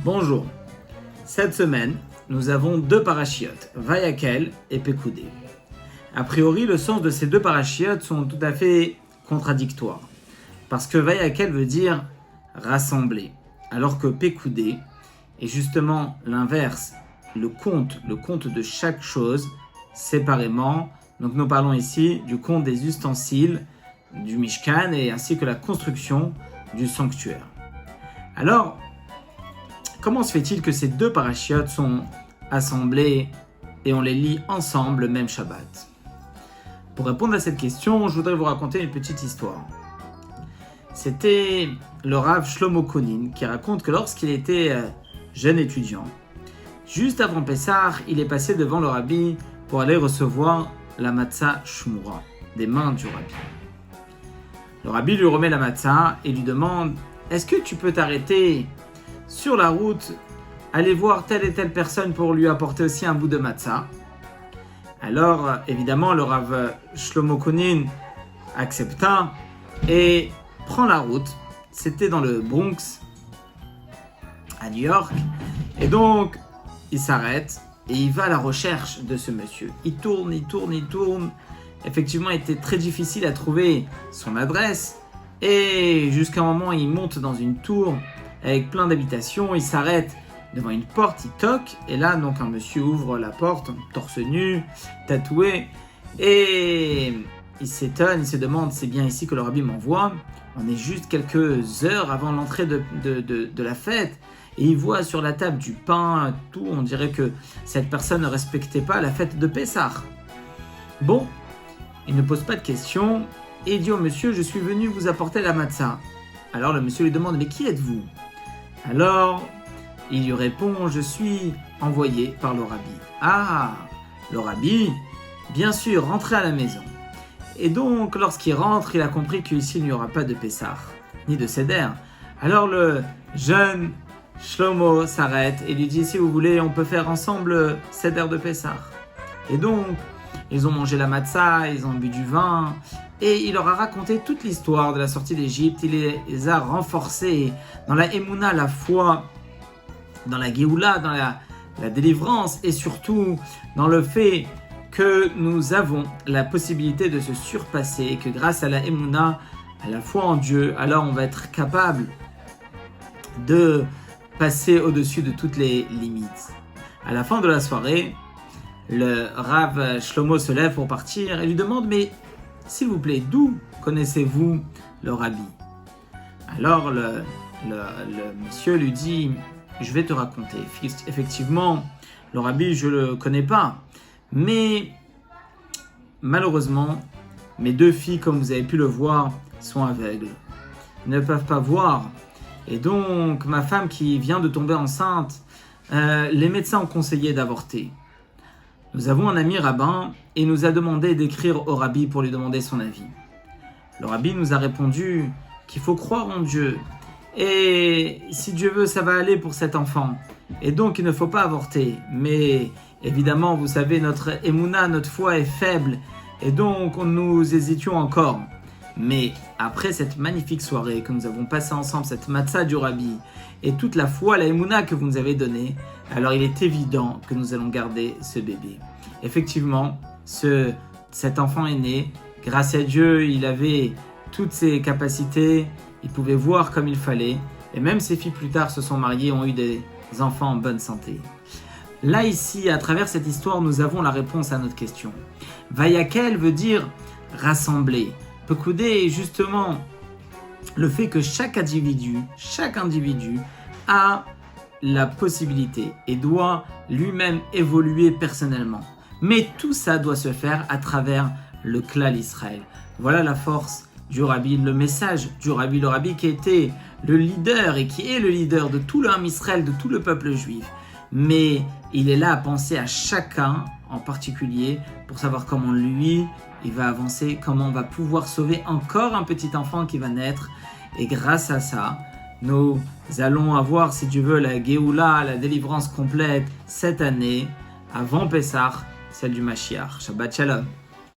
Bonjour. Cette semaine, nous avons deux parachiotes, Vayakel et Pekoudé. A priori, le sens de ces deux parachiotes sont tout à fait contradictoires. Parce que Vayakel veut dire rassembler, alors que Pekoudé est justement l'inverse, le compte de chaque chose séparément. Donc nous parlons ici du compte des ustensiles du Mishkan et ainsi que la construction du sanctuaire. Alors, comment se fait-il que ces deux parachiotes sont assemblés et on les lit ensemble le même Shabbat? Pour répondre à cette question, je voudrais vous raconter une petite histoire. C'était le Rav Shlomo Konin qui raconte que lorsqu'il était jeune étudiant, juste avant Pessah, il est passé devant le Rabbi pour aller recevoir la matzah shmura des mains du Rabbi. Le Rabbi lui remet la matzah et lui demande « Est-ce que tu peux t'arrêter sur la route, aller voir telle et telle personne pour lui apporter aussi un bout de matzah ?» Alors, évidemment, le Rav Shlomo Konin accepta et prend la route. C'était dans le Bronx, à New York. Et donc, il s'arrête et il va à la recherche de ce monsieur. Il tourne. Effectivement, il était très difficile à trouver son adresse. Et jusqu'à un moment, il monte dans une tour avec plein d'habitations. Il s'arrête devant une porte, il toque. Et là, donc, un monsieur ouvre la porte, torse nu, tatoué. Et il s'étonne, il se demande, c'est bien ici que le Rabbi m'envoie. On est juste quelques heures avant l'entrée de la fête. Et il voit sur la table du pain, tout. On dirait que cette personne ne respectait pas la fête de Pessah. Bon, il ne pose pas de questions. Et il dit au monsieur, je suis venu vous apporter la matzah. Alors le monsieur lui demande, mais qui êtes-vous? Alors il lui répond, je suis envoyé par le Rabbi. Ah, le Rabbi, bien sûr, rentrez à la maison. Et donc, lorsqu'il rentre, il a compris qu'ici, il n'y aura pas de Pessah, ni de Seder. Alors le jeune Shlomo s'arrête et lui dit, si vous voulez, on peut faire ensemble Seder de Pessah. Et donc, ils ont mangé la matzah, ils ont bu du vin, et il leur a raconté toute l'histoire de la sortie d'Égypte. Il les a renforcés dans la Emouna, la foi, dans la Géoula, dans la délivrance, et surtout dans le fait que nous avons la possibilité de se surpasser, et que grâce à la Emouna, à la foi en Dieu, alors on va être capable de passer au-dessus de toutes les limites. À la fin de la soirée, le Rav Shlomo se lève pour partir et lui demande, mais s'il vous plaît, d'où connaissez-vous le Rabbi? Alors le monsieur lui dit, je vais te raconter. Effectivement, le Rabbi, je ne le connais pas. Mais malheureusement, mes deux filles, comme vous avez pu le voir, sont aveugles. Elles ne peuvent pas voir. Et donc, ma femme qui vient de tomber enceinte, les médecins ont conseillé d'avorter. Nous avons un ami rabbin et nous a demandé d'écrire au Rabbi pour lui demander son avis. Le Rabbi nous a répondu qu'il faut croire en Dieu. Et si Dieu veut, ça va aller pour cet enfant. Et donc, il ne faut pas avorter. Mais évidemment, vous savez, notre émouna, notre foi est faible. Et donc, nous hésitions encore. Mais après cette magnifique soirée que nous avons passée ensemble, cette matzah du Rabbi, et toute la foi, la émouna que vous nous avez donnée, alors il est évident que nous allons garder ce bébé. Effectivement, cet enfant est né. Grâce à Dieu, il avait toutes ses capacités. Il pouvait voir comme il fallait. Et même ses filles plus tard se sont mariées, ont eu des enfants en bonne santé. Là, ici, à travers cette histoire, nous avons la réponse à notre question. Vayakel veut dire rassembler. Pekoudé est justement le fait que chaque individu a la possibilité et doit lui-même évoluer personnellement. Mais tout ça doit se faire à travers le Klal Israël. Voilà la force du Rabbi, le message du Rabbi, le Rabbi qui était le leader et qui est le leader de tout le Ham Israël, de tout le peuple juif. Mais il est là à penser à chacun en particulier pour savoir comment lui, il va avancer, comment on va pouvoir sauver encore un petit enfant qui va naître. Et grâce à ça, nous allons avoir, si Dieu veut, la Géoula, la délivrance complète cette année, avant Pessah, celle du Mashiach. Shabbat Shalom.